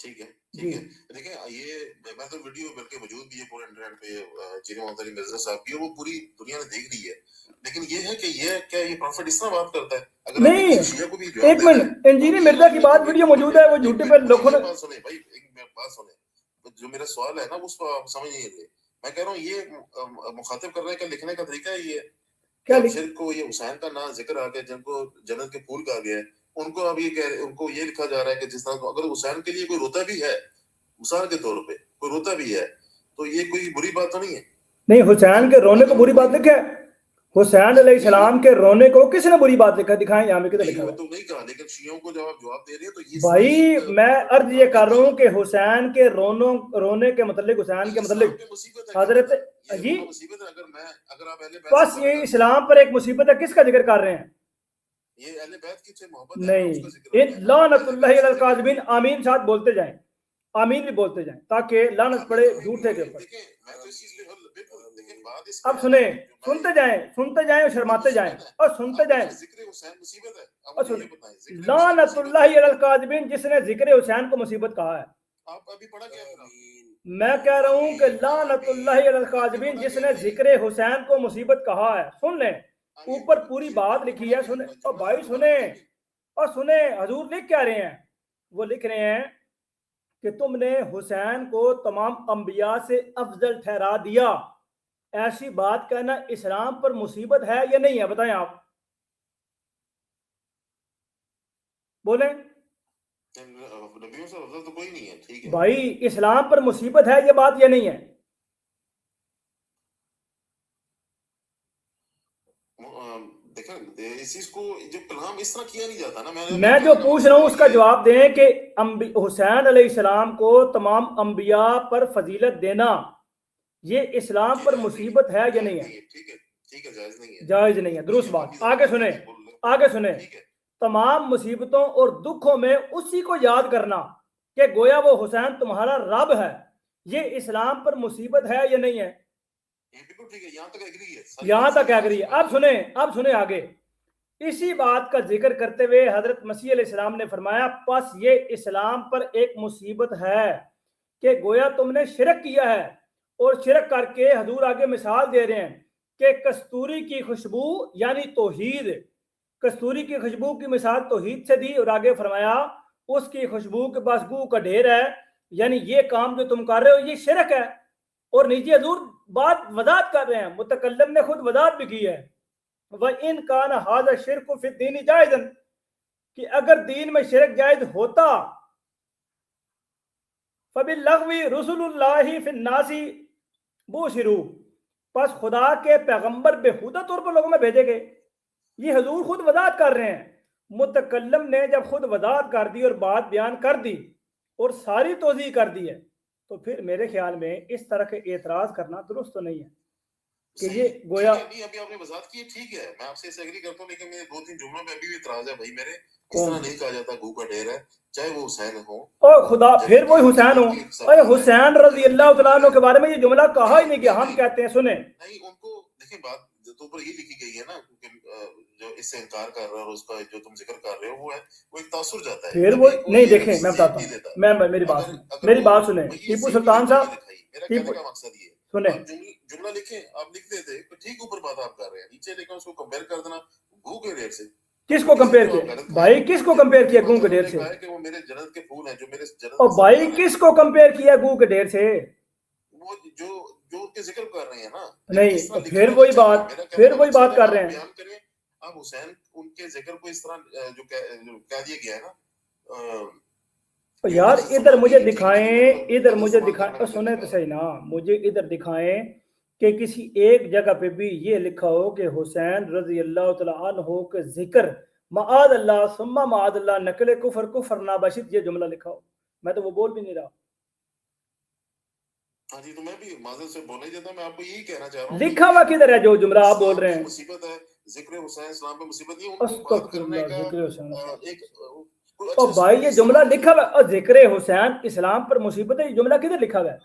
ٹھیک ہے دیکھیں یہ میں تو ویڈیو بلکہ موجود بھی ہے پورے انٹرنیٹ پہ چینی محمد علی مرزا صاحب کی, وہ پوری دنیا نے دیکھ لی ہے. لیکن یہ ہے کہ یہ کیا یہ پروفٹ اس طرح بات کرتا ہے؟ اگر نہیں, ایک منٹ, انجینئر مرزا کی بات ویڈیو موجود ہے, وہ جھوٹے پہ لوگوں نے بات سنیں بھائی, ایک بات سنیں, جو میرا سوال ہے نا اس کو آپ سمجھ نہیں رہے. میں کہہ رہا ہوں یہ مخاطب کر رہے ہیں کہ لکھنے کا طریقہ ہے یہ کیا شرک کو یہ حسین کا نام ذکر آ گیا, جن کو جنت کے پھول کہا گیا ہے, ان کو اب یہ کہہ رہے, ان کو یہ لکھا جا رہا ہے کہ جس طرح اگر حسین کے لیے کوئی روتا بھی ہے, مثال کے طور پہ کوئی روتا بھی ہے, تو یہ کوئی بری بات تو نہیں ہے. نہیں, حسین کے رونے کو بری بات لکھا ہے. حسین علیہ السلام کے رونے کو کس نے بری بات لکھا؟ دکھائیں یہاں میں کدھر لکھا ہے. تو نہیں کہا, لیکن شیعوں کو جب آپ جواب دے رہے ہیں تو یہ بھائی میں عرض یہ کر رہا ہوں کہ حسین کے رونے کے متعلق, حسین کے متعلق حضرت جی بس یہ اسلام پر ایک مصیبت ہے. کس کا ذکر کر رہے ہیں؟ یہ اہل بیت کی سے محبت نہیں, لعنت اللہ علی الکاذبین, آمین ساتھ بولتے جائیں. आमीन भी बोलते जाएं ताकि लानत पड़े झूठे के ऊपर। देखें मैं तो इस चीज पे बिल्कुल देखें बात इस अब सुने, सुनते जाएं और शर्माते जाएं और सुनते जाएं। जिक्र हुसैन मुसीबत है, और अब सुन, ये बताएं लानतुल्लाहि अलल काज़िबीन, जिसने जिक्र हुसैन को मुसीबत कहा है। आप अभी पढ़ा क्या है? मैं कह रहा हूं कि लानतुल्लाहि अलल काज़िबीन, जिसने जिक्र हुसैन को मुसीबत कहा है। सुन लें, ऊपर पूरी बात लिखी है, सुने। और भाई सुने, और सुने, हजूर लिख क्या रहे हैं? वो लिख रहे हैं कि तुमने हुसैन को तमाम अंबिया से अफजल ठहरा दिया। ऐसी बात कहना इस्लाम पर मुसीबत है या नहीं है? बताएं आप, बोलें नबियों से अफजल तो कोई नहीं है, ठीक है भाई, इस्लाम पर मुसीबत है ये बात या नहीं है? देखें इस चीज को जो कलाम इस तरह किया नहीं जाता ना। मैं जो पूछ रहा हूं उसका जवाब दें कि हुसैन अलैहिस्सलाम को तमाम अंबिया पर फजीलत देना ये इस्लाम पर मुसीबत है या नहीं है? ठीक है, जायज नहीं है, जायज नहीं है, दुरुस्त बात। आगे सुने, आगे सुने। तमाम मुसीबतों और दुखों में उसी को याद करना कि गोया वो हुसैन तुम्हारा रब है, ये इस्लाम पर मुसीबत है या नहीं है? बिल्कुल ठीक है, यहाँ तक एग्री है, यहाँ तक एग्री है। अब सुने आगे। इसी बात का जिक्र करते हुए हजरत मसीह अलैहिस्सलाम ने फरमाया, बस ये इस्लाम पर एक मुसीबत है कि गोया तुमने शिरक किया है। और शिरक करके हजूर आगे मिसाल दे रहे हैं कि कस्तूरी की खुशबू यानी तौहीद, कस्तूरी की खुशबू की मिसाल तौहीद से दी। और आगे फरमाया उसकी खुशबू के पास गू का ढेर है, यानी ये काम जो तुम कर रहे हो ये शिरक है। और नीचे हजूर बात वजाहत कर रहे हैं, मुतकल्लिम ने खुद वजाहत भी की है, वह इन कान हाज़ा शिर्क फी दीन जायज़न, कि अगर दीन में शिरक जायज होता फबिल्लग़वी रसूलुल्लाहि फिन्नासी बुशिरू, बस खुदा के पैगंबर बेहुदा तौर पर लोगों में भेजे गए। ये हजूर खुद वजाहत कर रहे हैं। मुतकल्लिम ने जब खुद वजाहत कर दी और बात बयान कर दी और सारी तोज़ीह कर दी है, तो फिर मेरे ख्याल में इस तरह के एतराज करना दुरुस्त तो नहीं है कि ये गोया नहीं। अभी आपने वजाहत की, ठीक है, मैं आपसे इसे एग्री करता हूँ, लेकिन मेरे 2-3 जुमलों में अभी भी इतराज है भाई मेरे। इस तरह नहीं कहा जाता गू का ढेर है, चाहे वो हुसैन हो और खुदा, फिर वही हुसैन हो। अरे हुसैन रज़ी अल्लाह तआला अन्हु के बारे में ये जुमला कहा ही नहीं कि हम कहते हैं। सुने नहीं, उनको देखिए बात तो ऊपर ये लिखी गई है ना, क्योंकि जो इससे इनकार कर रहा है और उसका जो तुम जिक्र कर रहे हो वो है, वो एक तासुर जाता है। फिर वो नहीं, देखें मैं बताता हूँ, मैं मेरी बात सुने टीपू सुल्तान साहब, मेरा कहने का मकसद ये सुने, जुमला लिखे आप लिख देते तो ठीक, ऊपर बात आप कर रहे हैं, नीचे लेकिन उसको कंपेयर कर देना गू के ढेर से। किसको कंपेयर किया भाई? किसको कंपेयर किया गू के ढेर से? कि वो मेरे जन्नत के फूल हैं जो मेरे जन्नत। और भाई किसको कंपेयर किया गू के ढेर से? वो जो उनके जिक्र कर रहे हैं ना। नहीं, फिर वही बात कर रहे हैं। बयान करें आप हुसैन उनके जिक्र को इस तरह जो कह दिया गया है ना। यार इधर मुझे दिखाएं, सुने तो सही ना, मुझे इधर दिखाएं कि किसी एक जगह पे भी ये लिखा हो कि हुसैन रजी अल्लाह तआला अन्हु के जिक्र माद अल्लाह सुम्मा माद अल्लाह नकले कुफर नाबशित, ये जुमला लिखा हो। मैं तो वो बोल भी नहीं रहा। हाँ जी, तो मैं भी माज़रत से बोलने देता, मैं आपको यही कहना चाह रहा हूँ। लिखा हुआ किधर है जो जुमला आप बोल रहे हैं? मुसीबत है, जिक्र हुसैन इस्लाम पे मुसीबत नहीं, उनको बात करने का एक और भाई ये जुमला लिखा हुआ और जिक्र हुसैन इस्लाम पर मुसीबत है, ये जुमला किधर लिखा हुआ है?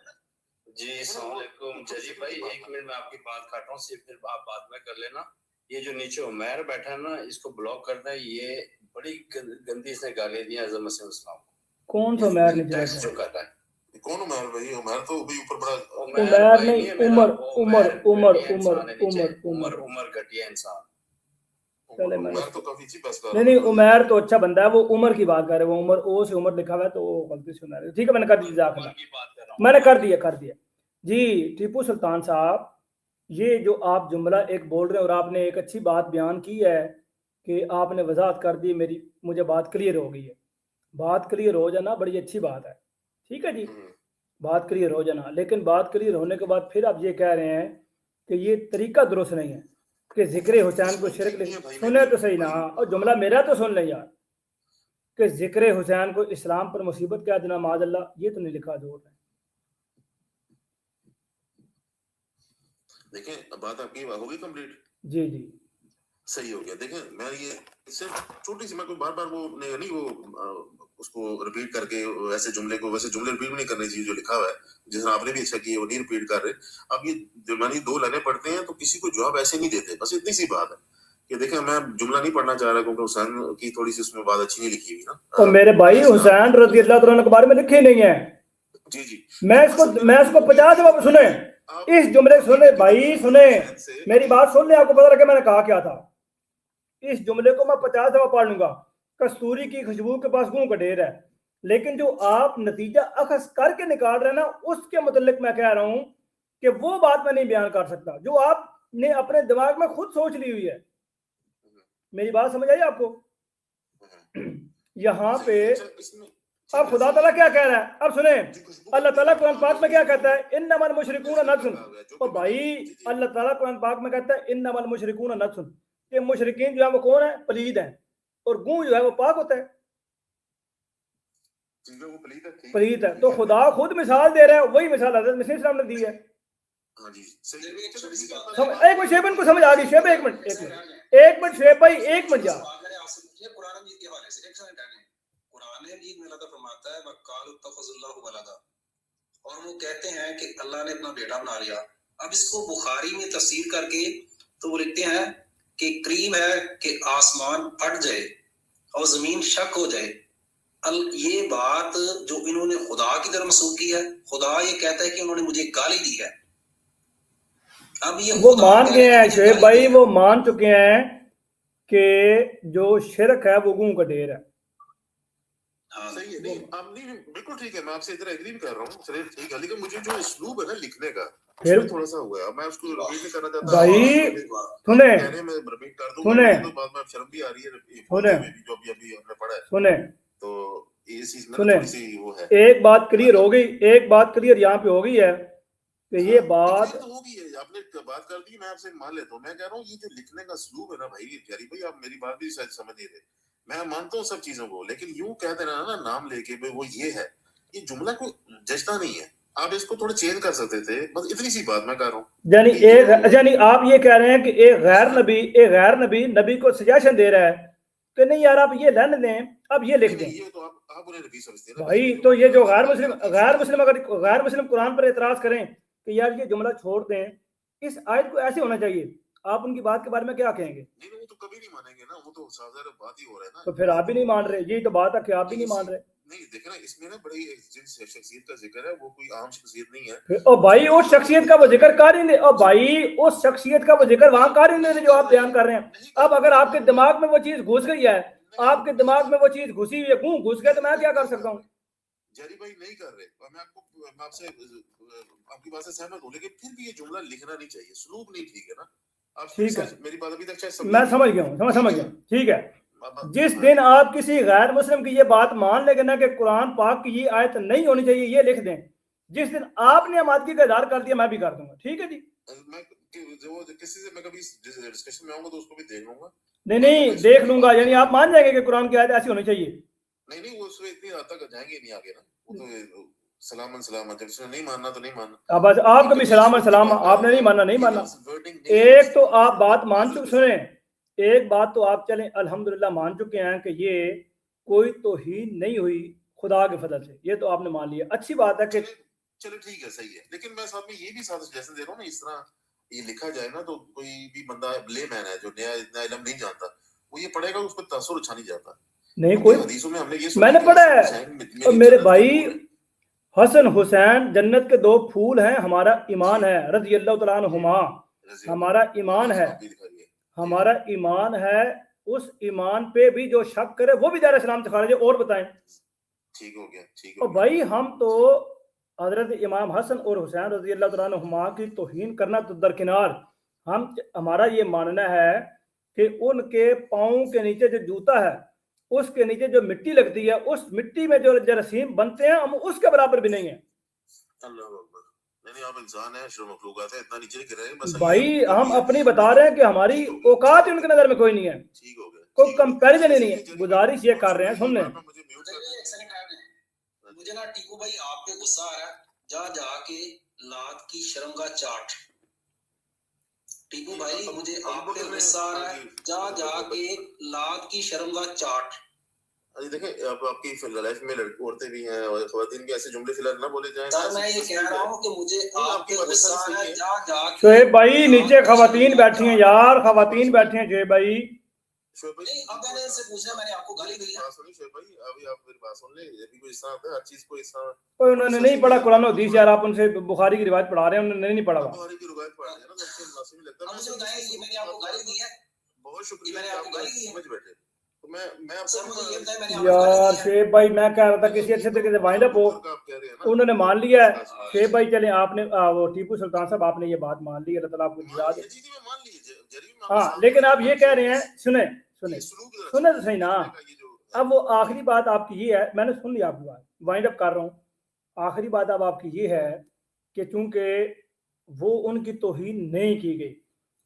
जी अस्सलाम वालेकुम जजी भाई, एक मिनट में आपकी बात काट रहा हूँ, सिर्फ फिर आप बाद में कर लेना। ये जो नीचे उमैर बैठा है ना, इसको ब्लॉक कर दे। ये बड़ी गंदी इसने गाली दी हज़रत मसीह इस्लाम को। कौन सा उमैर नीचे टैक्स जो कर रहा है? कौन उमैर भाई? उमैर तो भाई ऊपर बड़ा उमैर नहीं, उमर घटिया इंसान। उमर तो काफी अच्छी बात कर रहा है। नहीं, उमैर तो अच्छा बंदा है, वो उमर की बात कर रहे हैं। वो उमर ओ से उमर लिखा हुआ है तो वो गलती से उमैर। ठीक है, मैंने कर दिया, मैंने कर दिया जी। टीपू सुल्तान साहब, ये जो आप जुमला एक बोल रहे हैं और आपने एक अच्छी बात बयान की है कि आपने वजाहत कर दी मेरी, मुझे बात क्लियर हो गई है। बात क्लियर हो जाना बड़ी अच्छी बात है, ठीक है जी, बात क्लियर हो जाना। लेकिन बात क्लियर होने के बाद फिर आप ये कह रहे हैं कि ये तरीका दुरुस्त नहीं है कि जिक्र हुसैन को शिरक लिख। सुने तो सही ना, और जुमला मेरा तो सुन लें यार, कि जिक्र हुसैन को इस्लाम पर मुसीबत क्या देना माज़अल्लाह, ये तो नहीं लिखा जोर है। देखिए बात आपकी होगी कंप्लीट। जी जी, सही हो गया। देखें मैं ये सिर्फ छोटी सी, मैं कोई बार बार वो नहीं वो उसको रिपीट करके वैसे जुमले रिपीट भी नहीं करने चाहिए जो लिखा हुआ है, जिस तरह आपने भी अच्छा किया वो नहीं रिपीट कर रहे। अब ये जब दो लाइनें पढ़ते हैं तो किसी को जवाब ऐसे नहीं देते, बस इतनी सी बात है कि देखें मैं जुमला नहीं पढ़ना चाह रहा क्योंकि हुसैन की थोड़ी सी उसमें बात अच्छी नहीं लिखी हुई ना। तो मेरे भाई हुसैन रज़ी अल्लाह तआला अन्हु के बारे में लिखे नहीं है। जी जी मैं इसको 50 दफा सुने इस जुमले सुने भाई, सुने मेरी बात सुन ले, आपको पता लगे मैंने कहा क्या था। इस जुमले को मैं 50 दफा पढ़ लूंगा। कस्तूरी की खुशबू के पास गूं का ढेर है, लेकिन जो आप नतीजा अखज़ करके निकाल रहे हैं ना, उसके मुतल्लिक मैं कह रहा हूं कि वो बात मैं नहीं बयान कर सकता जो आपने अपने दिमाग में खुद सोच ली हुई है। मेरी बात समझ आई आपको? यहाँ पे अब खुदा ताला क्या कह रहा है, अब सुने। अल्लाह ताला कुरान पाक में क्या कहता है, इन्नमल मुशरिकून नजसुन। तो भाई अल्लाह ताला कुरान पाक में कहता है इन्नमल मुशरिकून नजसुन, कि मुशरिकीन जो है वो कौन है, पलीद है, और गूं जो है वो पाक होता है, पलीद है। तो खुदा खुद मिसाल दे रहा है, वही मिसाल हज़रत मसीह इस्लाम ने दी है। एक मिनट शेबन को समझ आ गई? शेब एक मिनट शेब भाई, एक मिनट जा। और वो कहते हैं कि अल्लाह ने अपना बेटा बना लिया। अब इसको बुखारी में तफसीर करके तो वो लिखते हैं कि करीब है कि आसमान फट जाए और जमीन शक हो जाए। ये बात जो इन्होंने खुदा की तरफ मंसूब की है, खुदा ये कहता है कि उन्होंने मुझे गाली दी है। अब ये वो मान गए हैं शेब भाई, वो मान चुके हैं कि जो शिरक है वो गूं का ढेर है। हाँ सही है, नहीं आप नहीं बिल्कुल ठीक है, मैं आपसे इधर एग्री भी कर रहा हूँ, चलिए ठीक है। लेकिन मुझे जो इसलूब है ना लिखने का, फिर थोड़ा सा हुआ है, मैं उसको रिपीट नहीं करना चाहता भाई। सुने मैं रिपीट कर दूंगा सुने तो बाद में शर्म भी आ रही है सुने जो अभी हमने पढ़ा है। सुने तो इस चीज में सुने थोड़ी सी वो है। एक बात क्लियर हो गई, एक बात क्लियर यहाँ पे हो गई है कि ये बात तो होगी है, आपने बात कर दी, मैं आपसे मान लेता हूँ। मैं कह रहा हूँ ये जो लिखने का स्लूब है ना भाई, जारी भाई आप मेरी बात भी शायद समझ नहीं रहे। मैं मानता हूँ सब चीजों को, लेकिन यूं कहते ना ना नाम लेके भाई वो ये है, ये जुमला को जचता नहीं है। आप इसको थोड़ा चेंज कर सकते थे, बस इतनी सी बात मैं कर रहा हूँ। यानी आप ये कह रहे हैं कि एक गैर नबी को सजेशन दे रहा है कि नहीं यार आप ये रहने दें, अब ये लिख दें। ये तो आप उन्हें नबी समझते हैं भाई, तो ये जो गैर मुस्लिम कुरान पर एतराज करें कि यार ये जुमला छोड़ दें, इस आयत को ऐसे होना चाहिए, आप उनकी बात के बारे में क्या कहेंगे? नहीं वो तो कभी नहीं मानेंगे ना, वो तो साधारण बात ही हो रहा है ना। तो फिर आप भी नहीं मान रहे, यही तो बात है कि आप भी नहीं मान रहे। नहीं देखे ना, इसमें ना बड़ी जिस शख्सियत का जिक्र है वो कोई आम शख्सियत नहीं है। और भाई उस शख्सियत का वो जिक्र कर ही नहीं, और भाई उस शख्सियत का वो जिक्र वहां कर ही नहीं जो आप बयान कर रहे हैं। अब अगर आपके दिमाग में वो चीज घुस गई है, आपके दिमाग में वो चीज घुसी हुई है, घुस गया, तो मैं क्या कर सकता हूँ? जारी भाई नहीं कर रहे, मैं आपसे आपकी बात से सहमत हूँ, लेकिन फिर भी ये जुमला लिखना नहीं चाहिए, स्लूब नहीं ठीक है ना। आप ठीक है, मेरी बात अभी तक शायद मैं समझ गया हूँ, समझ गया, ठीक है। जिस दिन आप किसी गैर मुस्लिम की ये बात मान लेंगे ना कि कुरान पाक की ये आयत नहीं होनी चाहिए, ये लिख दें, जिस दिन आपने अमादगी का इज़हार कर दिया, मैं भी कर दूंगा, ठीक है जी। मैं किसी से मैं कभी डिस्कशन में आऊंगा तो उसको भी देख लूंगा। नहीं देख लूंगा, यानी आप मान जाएंगे कि कुरान की आयत ऐसी होनी चाहिए? नहीं वो उसमें इतनी हद तक जाएंगे नहीं आगे ना, वो तो सलामन सलामत, जब नहीं मानना तो नहीं मानना। बस आपको भी सलामत सलाम, आपने नहीं मानना। एक तो आप बात मान चुके, सुने एक बात तो आप चलें अल्हम्दुलिल्लाह मान चुके हैं कि ये कोई तौहीन नहीं हुई खुदा के फजल से, ये तो आपने मान लिया, अच्छी बात है कि चलो ठीक है, सही है। लेकिन मैं साथ में ये भी साथ सजेशन दे रहा हूँ ना, इस तरह ये लिखा जाए ना तो कोई भी बंदा लेमैन है जो नया इतना इल्म नहीं जानता, वो ये पढ़ेगा, उस पर तासुर अच्छा नहीं जाता। नहीं कोई हदीसों में हमने ये मैंने पढ़ा है, और मेरे भाई हसन हुसैन जन्नत के दो फूल हैं, हमारा ईमान है, रज़ी अल्लाह तआला अन्हुमा, हमारा ईमान है, हमारा ईमान है। उस ईमान पे भी जो शक करे वो भी दायरा इस्लाम से खारिज है। और बताएं, ठीक हो गया, ठीक हो और भाई हम तो हजरत इमाम हसन और हुसैन रज़ी अल्लाह तआला अन्हुमा की तौहीन करना तो दरकिनार, हमारा ये मानना है कि उनके पाँव के नीचे जो जूता है उसके नीचे जो मिट्टी लगती है, उस मिट्टी में जो जरासीम बनते हैं, हम उसके बराबर भी नहीं है। नहीं आप इंसान है, अशरफ मखलूकात है, इतना नीचे नहीं गिर रहे हैं, बस भाई हम अपनी बता रहे हैं कि हमारी औकात ही उनके नजर में कोई नहीं है, ठीक हो गया, कोई कंपैरिजन ही नहीं है। गुजारिश ये कर रहे हैं, सुन लें। मुझे ना टीकू भाई आप पे गुस्सा आ रहा है, जा जाके लात की शर्म का चाट टीपू भाई मुझे आप पे गुस्सा आ रहा है, जा जाके लात की शर्म का चाट। अरे देखें, अब आपकी लाइफ में औरतें भी हैं और खवातीन भी, ऐसे जुमले फिलहाल ना बोले जाएं। सर मैं ये कह रहा हूँ कि मुझे आप पे गुस्सा आ रहा है, जा जाके शोएब भाई नीचे खवातीन बैठी हैं यार, खवातीन बैठी हैं शोएब भाई। शोएब भाई, नहीं, अब मैंने इनसे पूछा, मैंने आपको गाली दी है। बात सुनिए शोएब भाई, अभी आप मेरी बात सुन ले। अभी कोई इस तरह आता है, हर चीज को इस तरह कोई उन्होंने नहीं पढ़ा कुरान हदीस यार, आप उनसे बुखारी की रिवायत पढ़ा रहे हैं, उन्होंने नहीं पढ़ा हुआ। बुखारी की रिवायत पढ़ रहे हैं ना, तो उससे मुनासिब नहीं लगता। अब मुझे बताइए, ये मैंने आपको गाली दी है? बहुत ये शुक्रिया मैंने कि आपको आप गाली दी है? समझ बैठे। तो मैं सर आपको मुझे ये बताइए, मैंने आपको यार गाली दी है? शेब भाई मैं कह रहा था किसी अच्छे तरीके से वाइंड अप हो, आप कह रहे हैं ना, उन्होंने मान लिया है। शेब भाई चले, आपने वो टीपू सुल्तान साहब आपने ये बात मान ली, अल्लाह ताला आपको जिला दे। जी जी मैं मान ली जरीब में हाँ लेकिन आप ये कह रहे हैं, सुने सुने सुने तो सही ना। अब वो आखिरी बात आपकी ये है, मैंने सुन लिया आपकी बात, वाइंड अप कर रहा हूँ। आखिरी बात अब आपकी ये है कि चूंकि वो उनकी तौहीन नहीं की गई,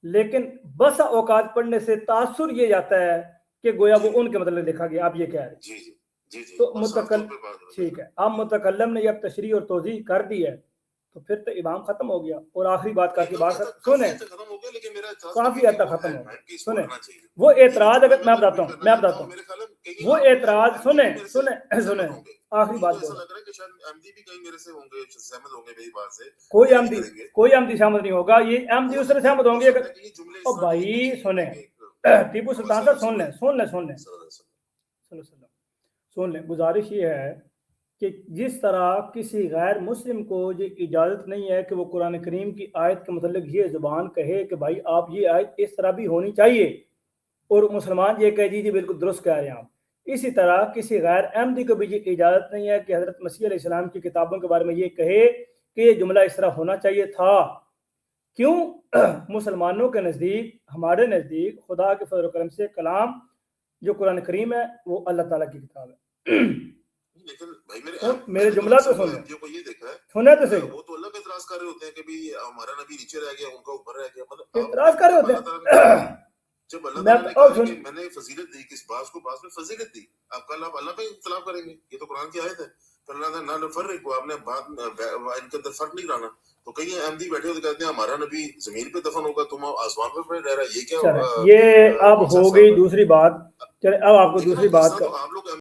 लेकिन बस औकात पढ़ने से तासुर ये जाता है कि गोया वो उनके मतलब लिखा गया, आप ये कह रहे हैं। जी जी जी जी तो मुतकल ठीक है, अब मुतकल्लम ने जब तशरीह और तोज़ीह कर दी है तो फिर तो इमाम खत्म हो गया। और आखिरी बात करके बात सुने, खत्म हो गया, लेकिन मेरा काफी हद तक खत्म हो गया। सुने चाहिए वो एतराज, अगर मैं बताता हूँ वो एतराज, सुने सुने सुने आखिरी बात ऐसा बोलो। लग रहा है कि शायद एमडी भी कहीं मेरे से होंगे, सहमत होंगे मेरी बात से। कोई अहमदी सहमत नहीं होगा, ये अहमदी उससे सहमत होंगे अगर। ओ भाई सुने, टीपू सुल्तान साहब सुन लें सुन लें सुन लें सुन लें, गुजारिश ये है कि जिस तरह किसी गैर मुस्लिम को ये इजाज़त नहीं है कि वो कुरान करीम की आयत के मतलब ये ज़ुबान कहे कि भाई आप ये आयत इस तरह भी होनी चाहिए, और मुसलमान ये कह दीजिए बिल्कुल दुरुस्त कह रहे हैं आप। इसी तरह किसी गैर अहमदी को भी ये इजाज़त नहीं है कि हज़रत मसीह अलैहिस्सलाम की किताबों के बारे में ये कहे कि ये जुमला इस तरह होना चाहिए था। क्यों? मुसलमानों के नज़दीक, हमारे नज़दीक खुदा के फजल करम से कलाम जो कुरान करीम है वो अल्लाह ताला की किताब है। लेकिन भाई तो मेरे जुमला तो सुन को ये देखा है, सुने तो सही, वो तो अल्लाह पे इतराज कर रहे होते हैं कि भाई हमारा नबी नीचे रह गया, उनका ऊपर रह गया। मतलब इतराज कर रहे होते हैं। जब अल्लाह ताला ने कहा कि मैंने फजीलत दी, किस बात को बात में फजीलत दी, आप कल आप अल्लाह पे इख्तिलाफ करेंगे, ये तो कुरान की आयत है। तो अल्लाह ने ना फर्क को आपने बात इनके अंदर फर्क नहीं लाना। तो कई अहमदी बैठे होते कहते हैं हमारा नबी जमीन पे दफन होगा, तुम आसमान पे रह रहा है, ये क्या? ये अब हो गई दूसरी बात। चले अब आपको दूसरी बात आप लोग